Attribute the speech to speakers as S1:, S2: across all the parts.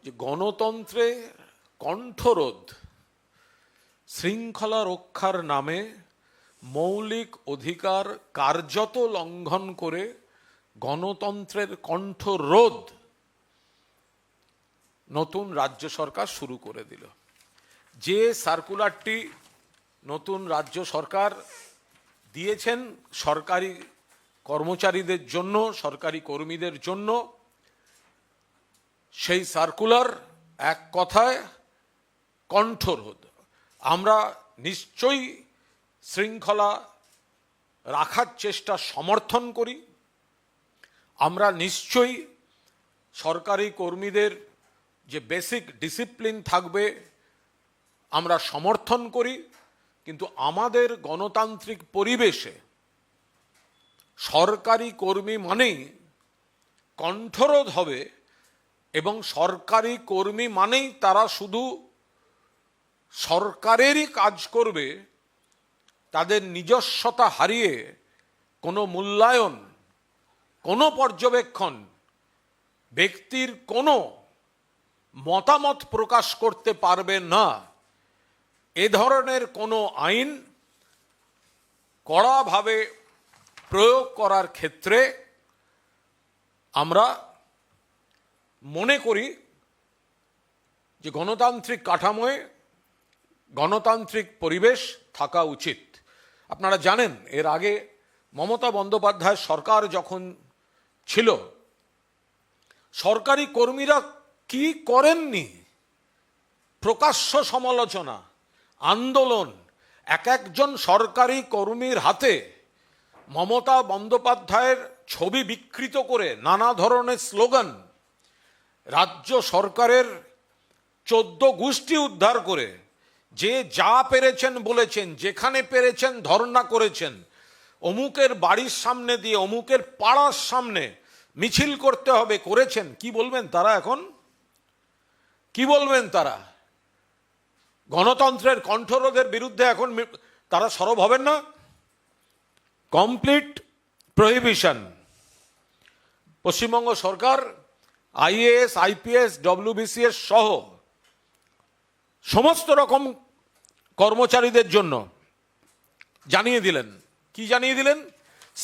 S1: যে গণতন্ত্রে কণ্ঠরোধ শৃঙ্খলা রক্ষার নামে মৌলিক অধিকার কার্যত লঙ্ঘন করে গণতন্ত্রের কণ্ঠরোধ নতুন রাজ্য সরকার শুরু করে দিল। যে সার্কুলারটি নতুন রাজ্য সরকার দিয়েছেন সরকারি কর্মচারীদের জন্য, সরকারি কর্মীদের জন্য, সেই সার্কুলার এক কথায় কণ্ঠরোধ। আমরা নিশ্চয়ই শৃঙ্খলা রাখার চেষ্টা সমর্থন করি, আমরা নিশ্চয়ই সরকারি কর্মীদের যে বেসিক ডিসিপ্লিন থাকবে আমরা সমর্থন করি, কিন্তু আমাদের গণতান্ত্রিক পরিবেশে সরকারি কর্মী মানেই কণ্ঠরোধ হবে এবং সরকারি কর্মী মানেই তারা শুধু সরকারেরই কাজ করবে, তাদের নিজস্বতা হারিয়ে কোনো মূল্যায়ন, কোনো পর্যবেক্ষণ, ব্যক্তির কোনো মতামত প্রকাশ করতে পারবে না। এ ধরনের কোনো আইন কড়াভাবে প্রয়োগ করার ক্ষেত্রে আমরা মনে করি যে গণতান্ত্রিক কাঠামোয় গণতান্ত্রিক পরিবেশ থাকা উচিত। আপনারা জানেন এর আগে মমতা বন্দ্যোপাধ্যায় সরকার যখন ছিল, সরকারি কর্মীরা কি করেননি? প্রকাশ্য সমালোচনা, আন্দোলন, এক একজন সরকারি কর্মীর হাতে মমতা বন্দ্যোপাধ্যায়ের ছবি বিকৃত করে নানা ধরনের স্লোগান, রাজ্য সরকারের 14 গোষ্ঠী উদ্ধার করে যে যা পেরেছেন বলেছেন, যেখানে পেরেছেন ধর্ণা করেছেন, অমুকের বাড়ির সামনে দিয়ে অমুকের পাড়ার সামনে মিছিল করতে হবে করেছেন। কি বলবেন তারা এখন? কি বলবেন তারা? গণতন্ত্রের কণ্ঠরোধের বিরুদ্ধে এখন তারা সরব হবেন না? Complete prohibition. পশ্চিমবঙ্গ সরকার আইএএস, আইপিএস, ডব্লিউবিসিএস সহ সমস্ত রকম কর্মচারীদের জন্য জানিয়ে দিলেন। কি জানিয়ে দিলেন?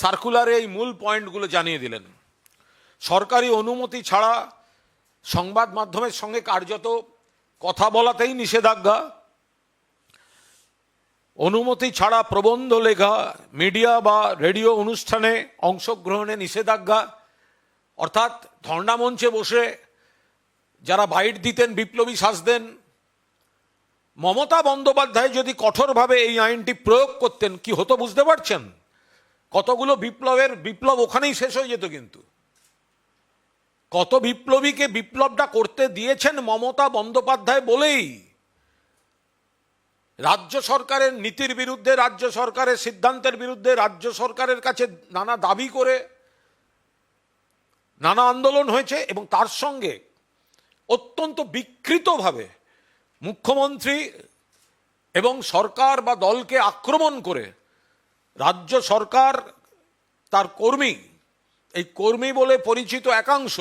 S1: সার্কুলারে এই মূল পয়েন্টগুলো জানিয়ে দিলেন। সরকারি অনুমতি ছাড়া সংবাদ মাধ্যমের সঙ্গে কার্যত কথা বলাতেই নিষেধাজ্ঞা, অনুমতি ছাড়া প্রবন্ধ লেখা, মিডিয়া বা রেডিও অনুষ্ঠানে অংশগ্রহণে নিষেধাজ্ঞা, অর্থাৎ ধর্ণা মঞ্চে বসে যারা বাইট দিতেন, বিপ্লবী সাজতেন। মমতা বন্দ্যোপাধ্যায় যদি কঠোরভাবে এই আইনটি প্রয়োগ করতেন কি হতো বুঝতে পারছেন? কতগুলো বিপ্লব ওখানেই শেষ হয়ে যেত। কিন্তু কত বিপ্লবীকে বিপ্লবটা করতে দিয়েছেন মমতা বন্দ্যোপাধ্যায় বলেই। রাজ্য সরকারের নীতির বিরুদ্ধে, রাজ্য সরকারের সিদ্ধান্তের বিরুদ্ধে রাজ্য সরকারের কাছে নানা দাবি করে নানা আন্দোলন হয়েছে, এবং তার সঙ্গে অত্যন্ত বিকৃতভাবে মুখ্যমন্ত্রী এবং সরকার বা দলকে আক্রমণ করে রাজ্য সরকার তার কর্মী, এই কর্মী বলে পরিচিত একাংশ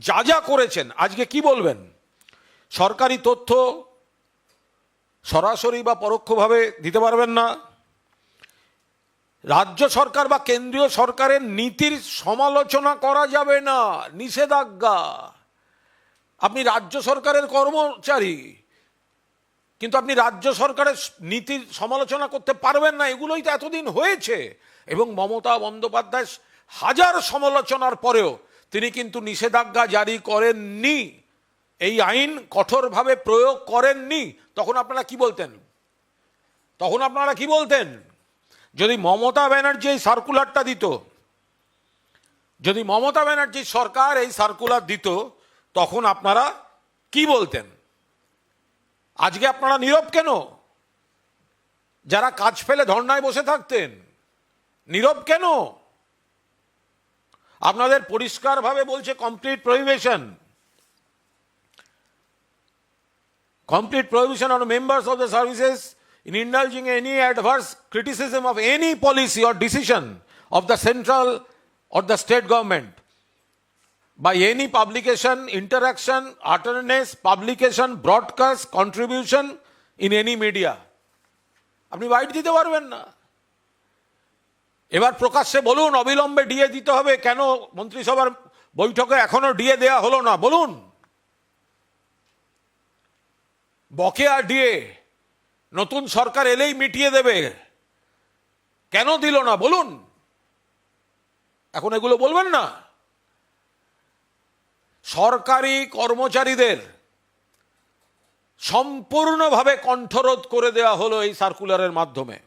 S1: যা যা করেছেন, আজকে কি বলবেন? সরকারি তথ্য সরাসরি বা পরোক্ষভাবে দিতে পারবেন না। রাজ্য সরকার বা কেন্দ্রীয় সরকারের নীতির সমালোচনা করা যাবে না, নিষেধাজ্ঞা। আপনি রাজ্য সরকারের কর্মচারী, কিন্তু আপনি রাজ্য সরকারের নীতির সমালোচনা করতে পারবেন না। এগুলোই তো এতদিন হয়েছে। এবং মমতা বন্দ্যোপাধ্যায় হাজার সমালোচনার পরেও তিনি কিন্তু নিষেধাজ্ঞা জারি করেননি, এই আইন কঠোরভাবে প্রয়োগ করেননি। তখন আপনারা কি বলতেন? তখন আপনারা কি বলতেন? যদি মমতা ব্যানার্জি এই সার্কুলারটা দিত, যদি মমতা ব্যানার্জির সরকার এই সার্কুলার দিত, তখন আপনারা কি বলতেন? আজকে আপনারা নীরব কেন? যারা কাজ ফেলে ধর্নায় বসে থাকতেন, নীরব কেন? আপনাদের পরিষ্কারভাবে বলছে complete prohibition. Complete prohibition on members of the services in indulging any adverse criticism of any policy or decision of the central or the state government. by any publication, interaction, utterance, publication, broadcast, contribution in any media. আপনি byte দিতে পারবেন না। এবার প্রকাশ্যে বলুন অবিলম্বে DA দিতে হবে, কেন মন্ত্রিসভার বৈঠকে এখনো ডিএ দেয়া হলো না বলুন। বকেয়া ডিএ নতুন সরকার এলেই মিটিয়ে দেবে, কেন দিল না বলুন। এখন এগুলো বলবেন না। সরকারি কর্মচারীদের সম্পূর্ণভাবে কণ্ঠরোধ করে দেওয়া হলো এই সার্কুলারের মাধ্যমে।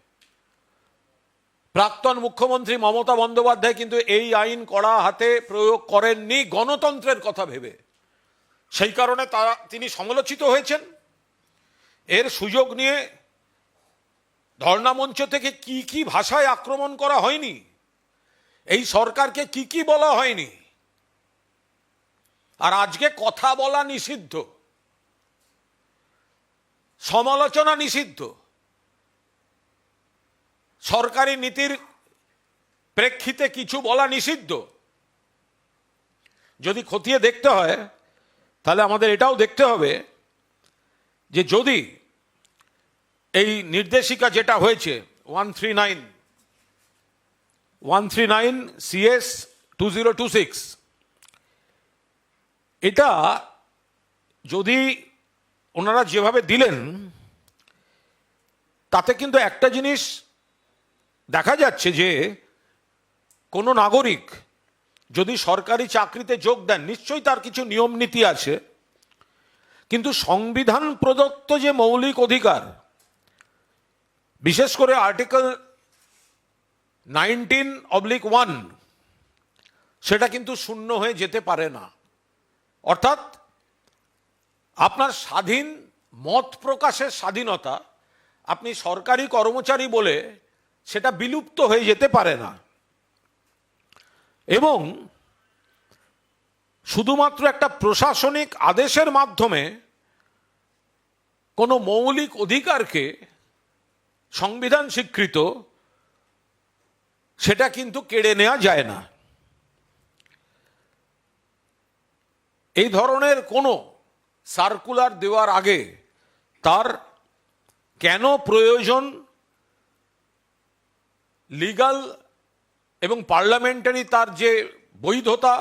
S1: প্রাক্তন মুখ্যমন্ত্রী মমতা বন্দ্যোপাধ্যায় কিন্তু এই আইন কড়া হাতে প্রয়োগ করেননি গণতন্ত্রের কথা ভেবে, সেই কারণে তিনি সমালোচিত হয়েছেন। এর সুযোগ নিয়ে ধর্ণা মঞ্চ থেকে কি কি ভাষায় আক্রমণ করা হয়নি, এই সরকারকে কি কি বলা হয়নি। আর আজকে কথা বলা নিষিদ্ধ, সমালোচনা নিষিদ্ধ, সরকারি নীতির প্রেক্ষিতে কিছু বলা নিষিদ্ধ। যদি খতিয়ে দেখতে হয় তাহলে আমাদের এটাও দেখতে হবে যে যদি এই নির্দেশিকা যেটা হয়েছে 139 CS 2026, এটা যদি ওনারা যেভাবে দিলেন তাতে কিন্তু একটা জিনিস দেখা যাচ্ছে যে কোনো নাগরিক যদি সরকারি চাকরিতে যোগ দেন নিশ্চয়ই তার কিছু নিয়ম নীতি আছে, কিন্তু সংবিধান প্রদত্ত যে মৌলিক অধিকার, বিশেষ করে আর্টিকেল 19/1, সেটা কিন্তু শূন্য হয়ে যেতে পারে না। অর্থাৎ আপনার স্বাধীন মত প্রকাশের স্বাধীনতা, আপনি সরকারি কর্মচারী বলে সেটা বিলুপ্ত হয়ে যেতে পারে না। এবং শুধুমাত্র একটা প্রশাসনিক আদেশের মাধ্যমে কোনো মৌলিক অধিকারকে সংবিধান স্বীকৃত সেটা কিন্তু কেড়ে নেওয়া যায় না। এই ধরনের কোনো সার্কুলার দেওয়ার আগে তার কেন প্রয়োজন, লিগ্যাল এবং পার্লামেন্টারি তার যে বৈধতা,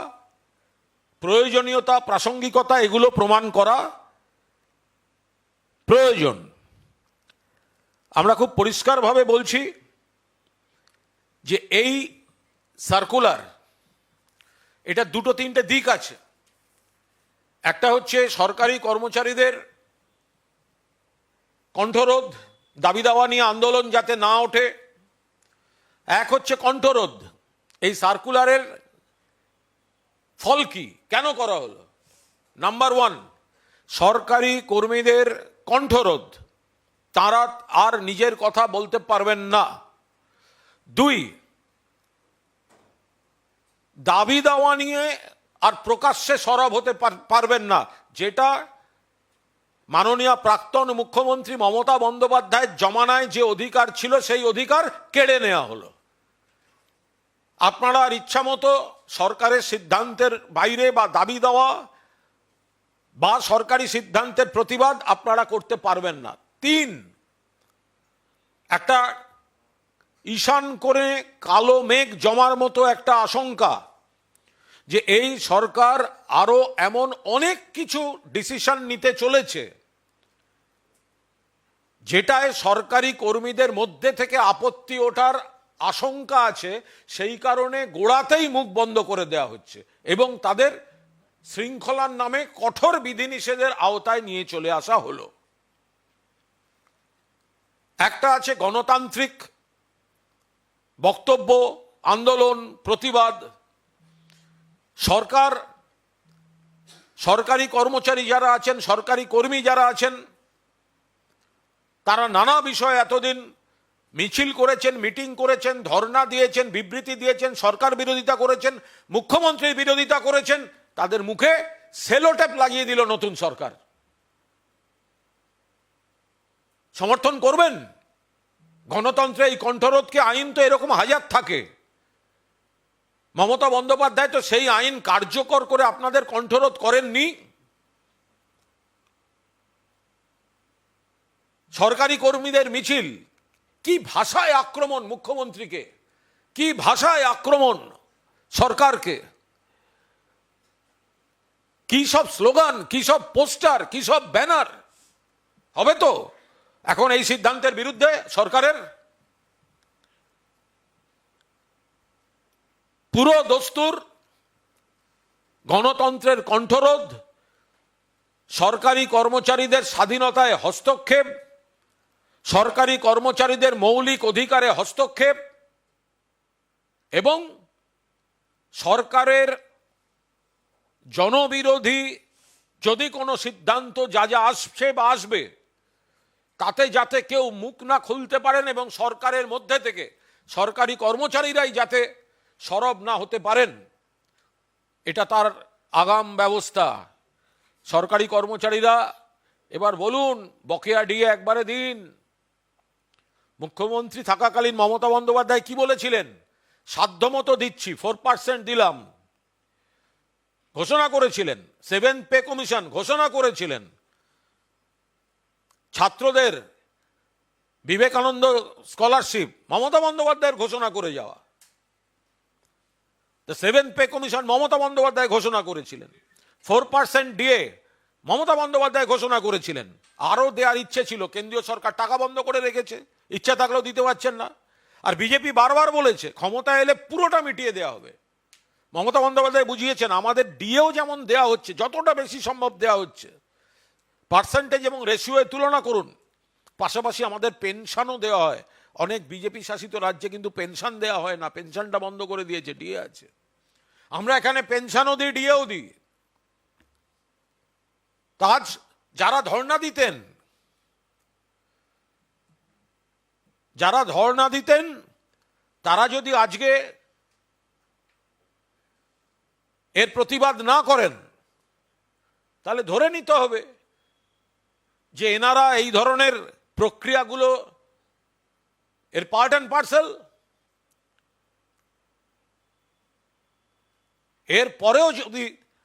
S1: প্রয়োজনীয়তা, প্রাসঙ্গিকতা, এগুলো প্রমাণ করা প্রয়োজন। আমরা খুব পরিষ্কারভাবে বলছি যে এই সার্কুলার, এটা দুটো তিনটে দিক আছে। একটা হচ্ছে সরকারি কর্মচারীদের কণ্ঠরোধ, দাবি দাওয়া নিয়ে আন্দোলন যাতে না ওঠে। এক হচ্ছে কণ্ঠরোধ। এই সার্কুলারের ফল কি, কেন করা হলো? নাম্বার 1, সরকারি কর্মীদের কণ্ঠরোধ, তারা আর নিজের কথা বলতে পারবেন না। 2, দাবি দাওয়া নিয়ে আর প্রকাশ্যে সরব হতে পারবেন না, যেটা মাননীয় প্রাক্তন মুখ্যমন্ত্রী মমতা বন্দ্যোপাধ্যায়ের জমানায় যে অধিকার ছিল সেই অধিকার কেড়ে নেওয়া হলো। আপনারা আর ইচ্ছামতো সরকারের সিদ্ধান্তের বাইরে বা দাবি দেওয়া বা সরকারি সিদ্ধান্তের প্রতিবাদ আপনারা করতে পারবেন না। 3, একটা ঈশান করে কালো মেঘ জমার মতো একটা আশঙ্কা যে এই সরকার আরো এমন অনেক কিছু ডিসিশন নিতে চলেছে যেটায় সরকারি কর্মীদের মধ্যে থেকে আপত্তি ওঠার আশঙ্কা আছে, সেই কারণে গোড়াতেই মুখ বন্ধ করে দেওয়া হচ্ছে এবং তাদের শৃঙ্খলার নামে কঠোর বিধিনিষেধের আওতায় নিয়ে চলে আসা হলো। একটা আছে গণতান্ত্রিক বক্তব্য, আন্দোলন, প্রতিবাদ। সরকারি কর্মচারী যারা আছেন, সরকারি কর্মী যারা আছেন, তারা নানা বিষয়ে এতদিন মিছিল করেছেন, মিটিং করেছেন, ধর্ণা দিয়েছেন, বিবৃতি দিয়েছেন, সরকার বিরোধিতা করেছেন, মুখ্যমন্ত্রীর বিরোধিতা করেছেন। তাদের মুখে সেলোটেপ লাগিয়ে দিল নতুন সরকার। সমর্থন করবেন গণতন্ত্রে এই কণ্ঠরোধকে? আইন তো এরকম হাজার থাকে। মমতা বন্দ্যোপাধ্যায় তো সেই আইন কার্যকর করে আপনাদের কণ্ঠরোধ করেননি। সরকারি কর্মীদের মিছিল, কি ভাষায় আক্রমণ মুখ্যমন্ত্রীকে, কি ভাষায় আক্রমণ সরকারকে, কি সব স্লোগান, কি সব পোস্টার, কি সব ব্যানার। হবে তো এখন এই সিদ্ধান্তের বিরুদ্ধে সরকারের? পুরো দস্তুর, গণতন্ত্রের কণ্ঠরোধ, সরকারি কর্মচারীদের স্বাধীনতায় হস্তক্ষেপ, সরকারি কর্মচারীদের মৌলিক অধিকারে হস্তক্ষেপ এবং সরকারের জনবিরোধী যদি কোনো সিদ্ধান্ত যা যা আসছে বা আসবে তাতে যাতে কেউ মুখ না খুলতে পারেন এবং সরকারের মধ্যে থেকে সরকারি কর্মচারীরাই যাতে সরব না হতে পারেন, এটা তার আগাম ব্যবস্থা। সরকারি কর্মচারীরা এবার বলুন, বকেয়া ডিএ একবারে দিন। মুখ্যমন্ত্রী থাকাকালীন মমতা বন্দ্যোপাধ্যায় কি বলেছিলেন? সাধ্যমতো দিচ্ছি, 4% দিলাম ঘোষণা করেছিলেন। 7th পে কমিশন ঘোষণা করেছিলেন। ছাত্রদের বিবেকানন্দ স্কলারশিপ মমতা বন্দ্যোপাধ্যায়ের ঘোষণা করে যাওয়া। 7th pay commission Mamata Bandyopadhyay ঘোষণা করেছিলেন। 4% ডিএ মমতা বন্দ্যোপাধ্যায় ঘোষণা করেছিলেন। আরও দেওয়ার ইচ্ছে ছিল, কেন্দ্রীয় সরকার টাকা বন্ধ করে রেখেছে, ইচ্ছা থাকলেও দিতে পারছেন না। আর বিজেপি বারবার বলেছে ক্ষমতা এলে পুরোটা মিটিয়ে দেওয়া হবে। মমতা বন্দ্যোপাধ্যায় বুঝিয়েছেন আমাদের ডিএও যেমন দেওয়া হচ্ছে, যতটা বেশি সম্ভব দেওয়া হচ্ছে, পার্সেন্টেজ এবং রেশিওয়ে তুলনা করুন। পাশাপাশি আমাদের পেনশনও দেওয়া হয়। অনেক বিজেপি শাসিত রাজ্যে কিন্তু পেনশন দেওয়া হয় না, পেনশনটা বন্ধ করে দিয়েছে, ডিএ আছে। আমরা এখানে পেনশনও দিই, ডিএও দিই। তাজ যারা ধর্ণা দিতেন, তারা যদি আজকে এর প্রতিবাদ না করেন তাহলে ধরে নিতে হবে যে এনারা এই ধরনের প্রক্রিয়াগুলো এর পার্ট অ্যান্ড পার্সেল। এর পরেও যদি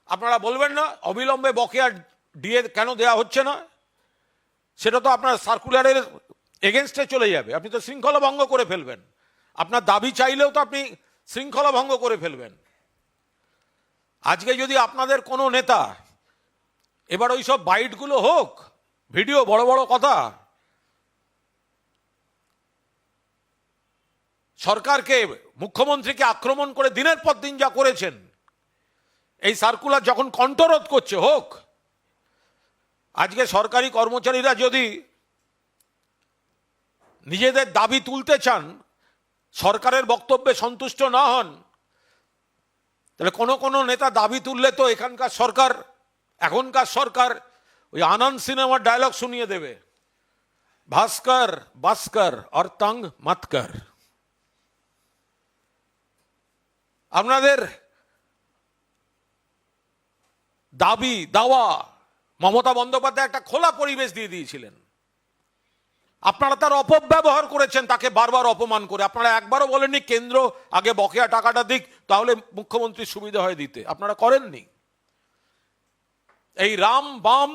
S1: আপনারা বলবেন না অবিলম্বে বকেয়া ডিএ কেন দেয়া হচ্ছে না, সেটা তো আপনার সার্কুলারের এগেনস্টে চলে যাবে। আপনি তো শৃঙ্খলা ভঙ্গ করে ফেলবেন। আপনার দাবি চাইলেও তো আপনি শৃঙ্খলা ভঙ্গ করে ফেলবেন। আজকে যদি আপনাদের কোনো নেতা এবার ওই সব বাইটগুলো হোক, ভিডিও, বড় বড় কথা, সরকারকে, মুখ্যমন্ত্রীকে আক্রমণ করে দিনের পর দিন যা করেছেন, এই সার্কুলার যখন কণ্ঠরোধ করছে হোক। আজকে সরকারি কর্মচারীরা যদি নিজেদের দাবি তুলতে চান, সরকারের বক্তব্যে সন্তুষ্ট না হন, তাহলে কোনো নেতা দাবি তুললে তো এখনকার সরকার ওই আনন্দ সিনেমার ডায়লগ শুনিয়ে দেবে, ভাস্কর বাস্কর আর তং মতকর। আপনাদের দাবি দাওয়া মমতা বন্দ্যোপাধ্যায় একটা খোলা পরিবেশ দিয়ে দিয়েছিলেন। আপনারা তার অপব্যবহার করেছেন, তাকে বারবার অপমান করে। আপনারা একবারও বলেননি কেন্দ্র আগে বকেয়া টাকাটা দিক, তাহলে মুখ্যমন্ত্রীর সুবিধা হয় দিতে। আপনারা করেননি। এই রাম বাম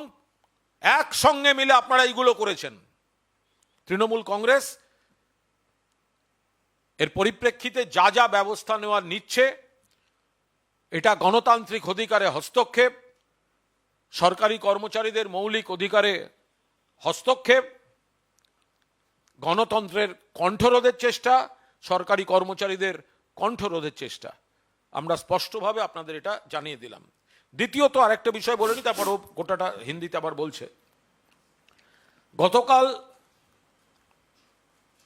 S1: একসঙ্গে মিলে আপনারা এইগুলো করেছেন। তৃণমূল কংগ্রেস এর পরিপ্রেক্ষিতে যা যা ব্যবস্থা নেওয়ার নিচ্ছে, এটা গণতান্ত্রিক অধিকারে হস্তক্ষেপ, সরকারি কর্মচারীদের মৌলিক অধিকারে হস্তক্ষেপ, গণতন্ত্রের কণ্ঠরোধের চেষ্টা, সরকারি কর্মচারীদের কণ্ঠরোধের চেষ্টা। আমরা স্পষ্টভাবে আপনাদের এটা জানিয়ে দিলাম। দ্বিতীয়ত আরেকটা বিষয় বলে নি, তারপর ও গোটাটা হিন্দিতে আবার বলছে। গতকাল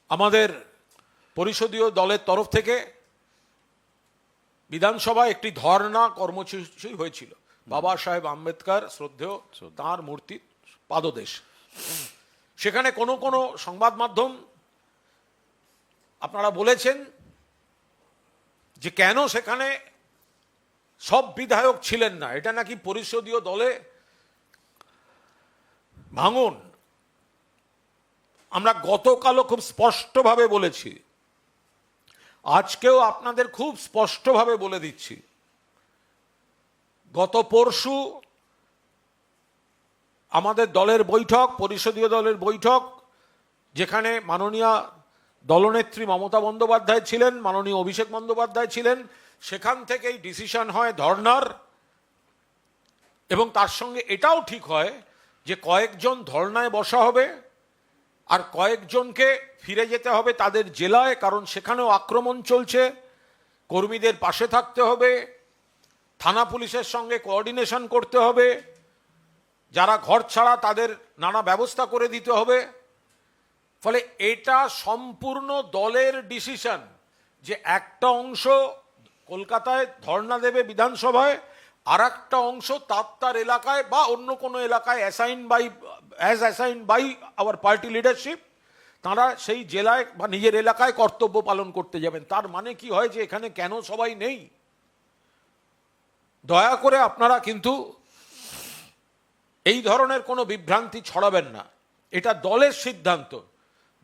S1: আমাদের পরিষদীয় দলের তরফ থেকে বিধানসভায় একটি ধর্ণা কর্মসূচি হয়েছিল। বাবা সাহেব আম্বেদকর শ্রদ্ধেয় তাঁর মূর্তির পাদদেশ। সেখানে কোনো সংবাদ মাধ্যম আপনারা বলেছেন যে কেন সেখানে সব বিধায়ক ছিলেন না, এটা নাকি পরিষদীয় দলে ভাঙন। আমরা গতকালও খুব স্পষ্টভাবে বলেছি আজকেও আপনাদের খুব স্পষ্টভাবে বলে দিচ্ছি, গত পরশু আমাদের দলের বৈঠক, পরিষদীয় দলের বৈঠক, যেখানে মাননীয় দলনেত্রী মমতা বন্দ্যোপাধ্যায় ছিলেন, মাননীয় অভিষেক বন্দ্যোপাধ্যায় ছিলেন, সেখান থেকেই ডিসিশন হয় ধর্নার। এবং তার সঙ্গে এটাও ঠিক হয় যে কয়েকজন ধর্নায় বসা হবে আর কয়েকজনকে ফিরে যেতে হবে তাদের জেলায়, কারণ সেখানেও আক্রমণ চলছে। কর্মীদের পাশে থাকতে হবে, থানা পুলিশের সঙ্গে কোঅর্ডিনেশন করতে হবে, যারা ঘর ছাড়া তাদের নানা ব্যবস্থা করে দিতে হবে। ফলে এটা সম্পূর্ণ দলের ডিসিশন যে একটা অংশ কলকাতায় ধর্ণা দেবে বিধানসভায়, আর একটা অংশ তার এলাকায় বা অন্য কোনো এলাকায় assigned by our party leadership, তারা সেই জেলায় বা নিজের এলাকায় কর্তব্য পালন করতে যাবেন। তার মানে কি হয় যে এখানে কেন সবাই নেই? দয়া করে আপনারা কিন্তু এই ধরনের কোনো বিভ্রান্তি ছড়াবেন না। এটা দলের সিদ্ধান্ত,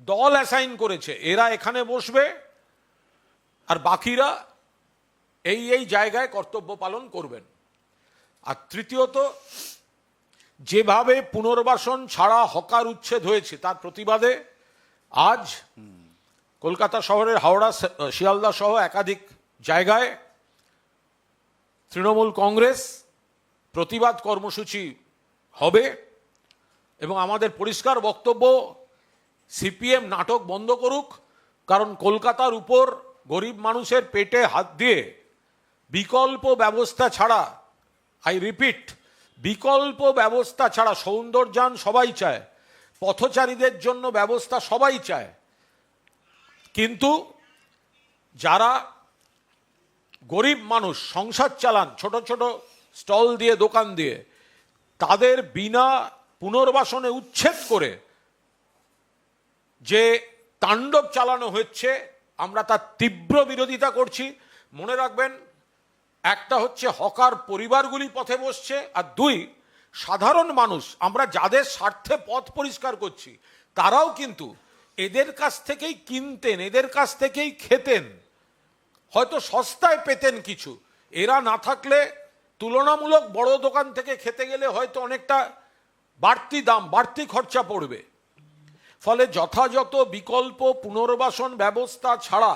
S1: দল অ্যাসাইন করেছে এরা এখানে বসবে আর বাকিরা এই জায়গায় কর্তব্য পালন করবেন। আর তৃতীয়ত, যেভাবে পুনর্বাসন ছাড়া হকার উচ্ছেদ হয়েছে তার প্রতিবাদে আজ কলকাতা শহরের হাওড়া, শিয়ালদা সহ একাধিক জায়গায় তৃণমূল কংগ্রেস প্রতিবাদ কর্মসূচি হবে। এবং আমাদের পরিষ্কার বক্তব্য, সিপিএম নাটক বন্ধ করুক, কারণ কলকাতার উপর গরিব মানুষের পেটে হাত দিয়ে বিকল্প ব্যবস্থা ছাড়া, আই রিপিট, বিকল্প ব্যবস্থা ছাড়া, সৌন্দর্যায়ন সবাই চায়, পথচারীদের জন্য ব্যবস্থা সবাই চায়, কিন্তু যারা গরিব মানুষ সংসার চালান ছোট ছোট স্টল দিয়ে, দোকান দিয়ে, তাদের বিনা পুনর্বাসনে উচ্ছেদ করে যে তাণ্ডব চালানো হচ্ছে, আমরা তার তীব্র বিরোধিতা করছি। মনে রাখবেন, একটা হচ্ছে হকার পরিবারগুলি পথে বসছে, আর দুই, সাধারণ মানুষ, আমরা যাদের স্বার্থে পথ পরিষ্কার করছি তারাও কিন্তু এদের কাছ থেকেই কিনতেন, এদের কাছ থেকেই খেতেন, হয়তো সস্তায় পেতেন কিছু। এরা না থাকলে তুলনামূলক বড় দোকান থেকে খেতে গেলে হয়তো অনেকটা বাড়তি দাম, বাড়তি খরচা পড়বে। ফলে যথাযথ বিকল্প পুনর্বাসন ব্যবস্থা ছাড়া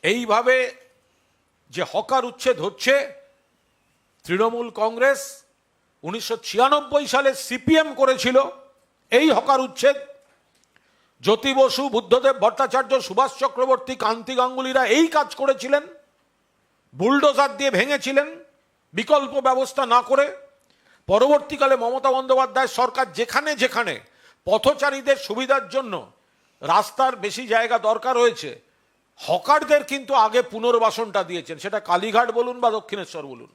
S1: এইভাবে যে হকার উচ্ছেদ হচ্ছে, তৃণমূল কংগ্রেস 1996 সালে সিপিএম করেছিল এই হকার উচ্ছেদ। জ্যোতি বসু, বুদ্ধদেব ভট্টাচার্য, সুভাষ চক্রবর্তী, কান্তি গাঙ্গুলিরা এই কাজ করেছিলেন, বুলডোজার দিয়ে ভেঙেছিলেন বিকল্প ব্যবস্থা না করে। পরবর্তীকালে মমতা বন্দ্যোপাধ্যায় সরকার যেখানে যেখানে পথচারীদের সুবিধার জন্য রাস্তার বেশি জায়গা দরকার হয়েছে, হকারদের কিন্তু আগে পুনর্বাসনটা দিয়েছেন, সেটা কালীঘাট বলুন বা দক্ষিণেশ্বর বলুন।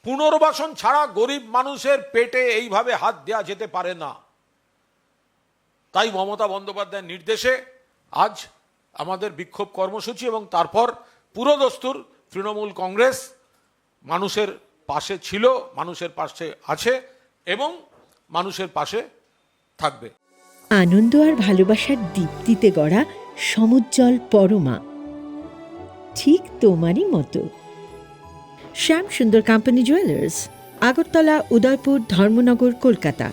S1: পুনর্বাসন ছাড়া গরিব মানুষের পেটে এইভাবে হাত দেওয়া যেতে পারে না। তাই মমতা বন্দ্যোপাধ্যায়ের নির্দেশে আজ আমাদের বিক্ষোভ কর্মসূচি, এবং তারপর পুরোদস্তুর তৃণমূল কংগ্রেস মানুষের পাশে ছিল, মানুষের পাশে আছে এবং মানুষের পাশে থাকবে।
S2: আনন্দ আর ভালোবাসার দীপ্তিতে গড়া সমুজ্জ্বল পরমা, ঠিক তোমারই মতো। শ্যাম সুন্দর কোম্পানি জুয়েলার্স, আগরতলা, উদয়পুর, ধর্মনগর, কলকাতা।